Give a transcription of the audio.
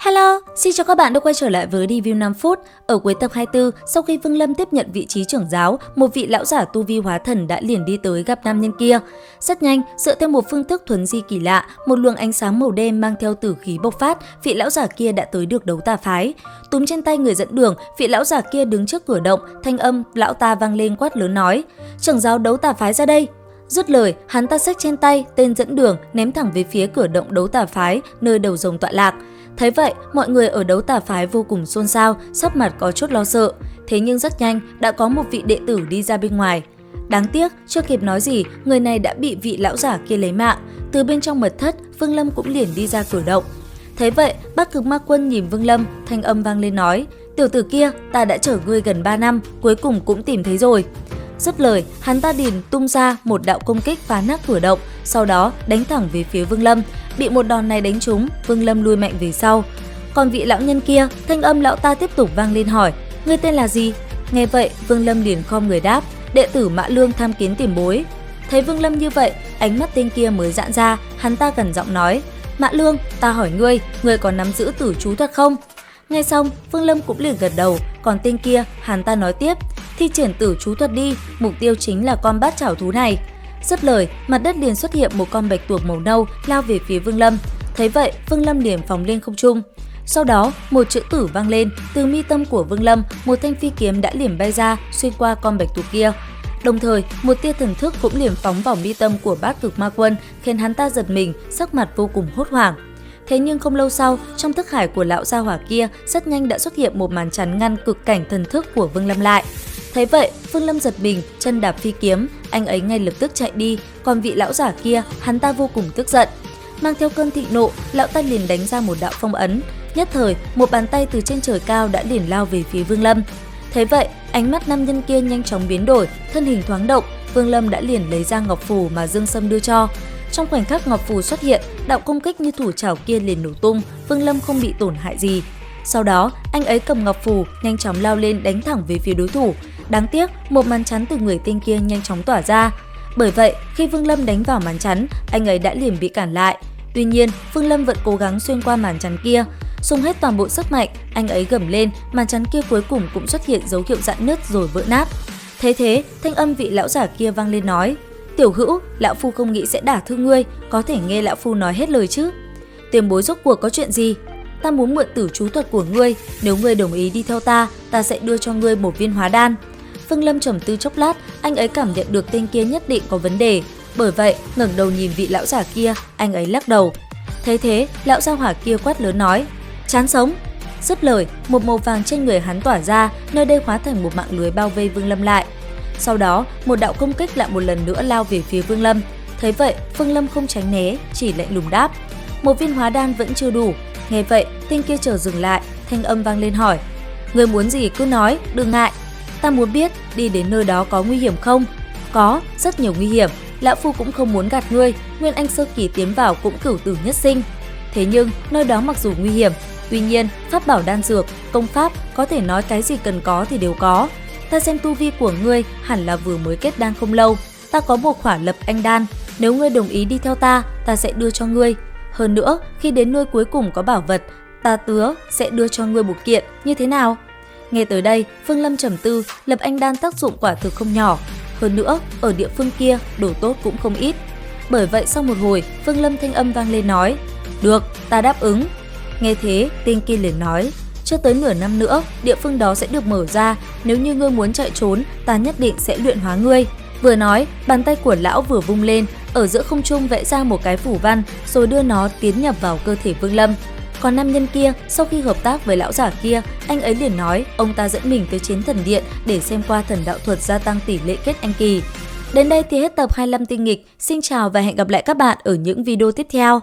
Hello, xin chào các bạn đã quay trở lại với review 5 phút. Ở cuối tập 24, sau khi Vương Lâm tiếp nhận vị trí trưởng giáo, một vị lão giả tu vi hóa thần đã liền đi tới gặp nam nhân kia. Rất nhanh, dựa theo một phương thức thuấn di kỳ lạ, một luồng ánh sáng màu đen mang theo tử khí bộc phát, vị lão giả kia đã tới được Đấu Tà phái. Túm trên tay người dẫn đường, vị lão giả kia đứng trước cửa động, thanh âm lão ta vang lên quát lớn nói: "Trưởng giáo Đấu Tà phái ra đây!" Dứt lời, hắn ta xách trên tay tên dẫn đường ném thẳng về phía cửa động Đấu Tà phái, nơi đầu rồng tọa lạc. Thấy vậy, mọi người ở Đấu Tà phái vô cùng xôn xao, sắc mặt có chút lo sợ. Thế nhưng rất nhanh, đã có một vị đệ tử đi ra bên ngoài. Đáng tiếc, chưa kịp nói gì, người này đã bị vị lão giả kia lấy mạng. Từ bên trong mật thất, Vương Lâm cũng liền đi ra cửa động. Thấy vậy, Bát Cực Ma Quân nhìn Vương Lâm, thanh âm vang lên nói: "Tiểu tử kia, ta đã chở ngươi gần 3 năm, cuối cùng cũng tìm thấy rồi." Dứt lời, hắn ta liền tung ra một đạo công kích phá nát cửa động, sau đó đánh thẳng về phía Vương Lâm. Bị một đòn này đánh trúng, Vương Lâm lui mạnh về sau. Còn vị lão nhân kia, thanh âm lão ta tiếp tục vang lên hỏi: "Ngươi tên là gì?" Nghe vậy, Vương Lâm liền khom người đáp: "Đệ tử Mã Lương tham kiến tiền bối." Thấy Vương Lâm như vậy, ánh mắt tên kia mới giãn ra, hắn ta gần giọng nói: "Mã Lương, ta hỏi ngươi, ngươi có nắm giữ tử chú thuật không?" Nghe xong, Vương Lâm cũng liền gật đầu, còn tên kia, hắn ta nói tiếp: "Thi triển tử chú thuật đi, mục tiêu chính là con bát chảo thú này." Dứt lời, mặt đất liền xuất hiện một con bạch tuộc màu nâu lao về phía Vương Lâm. Thấy vậy, Vương Lâm liền phóng lên không trung. Sau đó, một chữ tử vang lên, từ mi tâm của Vương Lâm, một thanh phi kiếm đã liền bay ra xuyên qua con bạch tuộc kia. Đồng thời, một tia thần thức cũng liền phóng vào mi tâm của Bát Cực Ma Quân, khiến hắn ta giật mình, sắc mặt vô cùng hốt hoảng. Thế nhưng không lâu sau, trong thức hải của lão gia hỏa kia rất nhanh đã xuất hiện một màn chắn ngăn cực cảnh thần thức của Vương Lâm lại. Thấy vậy, Vương Lâm giật mình, chân đạp phi kiếm, anh ấy ngay lập tức chạy đi, còn vị lão giả kia, hắn ta vô cùng tức giận. Mang theo cơn thịnh nộ, lão ta liền đánh ra một đạo phong ấn, nhất thời, một bàn tay từ trên trời cao đã liền lao về phía Vương Lâm. Thấy vậy, ánh mắt nam nhân kia nhanh chóng biến đổi, thân hình thoáng động, Vương Lâm đã liền lấy ra ngọc phù mà Dương Sâm đưa cho. Trong khoảnh khắc ngọc phù xuất hiện, đạo công kích như thủ trảo kia liền nổ tung, Vương Lâm không bị tổn hại gì. Sau đó, anh ấy cầm ngọc phù, nhanh chóng lao lên đánh thẳng về phía đối thủ. Đáng tiếc, một màn chắn từ người tên kia nhanh chóng tỏa ra. Bởi vậy, khi Vương Lâm đánh vào màn chắn, anh ấy đã liền bị cản lại. Tuy nhiên, Vương Lâm vẫn cố gắng xuyên qua màn chắn kia. Dùng hết toàn bộ sức mạnh, anh ấy gầm lên, màn chắn kia cuối cùng cũng xuất hiện dấu hiệu rạn nứt rồi vỡ nát. Thế, thanh âm vị lão giả kia vang lên nói: "Tiểu hữu, lão phu không nghĩ sẽ đả thương ngươi, có thể nghe lão phu nói hết lời chứ." "Tiền bối rốt cuộc có chuyện gì?" "Ta muốn mượn tử chú thuật của ngươi, nếu ngươi đồng ý đi theo ta, ta sẽ đưa cho ngươi một viên hóa đan." Vương Lâm trầm tư chốc lát, anh ấy cảm nhận được tên kia nhất định có vấn đề, bởi vậy ngẩng đầu nhìn vị lão giả kia, anh ấy lắc đầu. Thế, lão gia hỏa kia quát lớn nói: "Chán sống!" Dứt lời, một màu vàng trên người hắn tỏa ra, nơi đây hóa thành một mạng lưới bao vây Vương Lâm lại. Sau đó, một đạo công kích lại một lần nữa lao về phía Vương Lâm. Thấy vậy, Vương Lâm không tránh né, chỉ lạnh lùng đáp: "Một viên hóa đan vẫn chưa đủ." Nghe vậy, tên kia chợt dừng lại, thanh âm vang lên hỏi: "Ngươi muốn gì cứ nói, đừng ngại." "Ta muốn biết đi đến nơi đó có nguy hiểm không?" "Có, rất nhiều nguy hiểm, lão phu cũng không muốn gạt ngươi, Nguyên Anh sơ kỳ tiến vào cũng cửu tử nhất sinh. Thế nhưng, nơi đó mặc dù nguy hiểm, tuy nhiên, pháp bảo đan dược, công pháp, có thể nói cái gì cần có thì đều có. Ta xem tu vi của ngươi hẳn là vừa mới kết đan không lâu, ta có một khỏa lập anh đan, nếu ngươi đồng ý đi theo ta, ta sẽ đưa cho ngươi. Hơn nữa, khi đến nơi cuối cùng có bảo vật, ta hứa sẽ đưa cho ngươi một kiện, như thế nào?" Nghe tới đây, Vương Lâm trầm tư, lập anh đan tác dụng quả thực không nhỏ. Hơn nữa, ở địa phương kia, đồ tốt cũng không ít. Bởi vậy sau một hồi, Vương Lâm thanh âm vang lên nói: "Được, ta đáp ứng." Nghe thế, tên kia liền nói: "Chưa tới nửa năm nữa, địa phương đó sẽ được mở ra, nếu như ngươi muốn chạy trốn, ta nhất định sẽ luyện hóa ngươi." Vừa nói, bàn tay của lão vừa vung lên, ở giữa không trung vẽ ra một cái phù văn, rồi đưa nó tiến nhập vào cơ thể Vương Lâm. Còn nam nhân kia, sau khi hợp tác với lão giả kia, anh ấy liền nói ông ta dẫn mình tới Chiến Thần Điện để xem qua thần đạo thuật gia tăng tỷ lệ kết anh kỳ. Đến đây thì hết tập 25 tinh nghịch. Xin chào và hẹn gặp lại các bạn ở những video tiếp theo.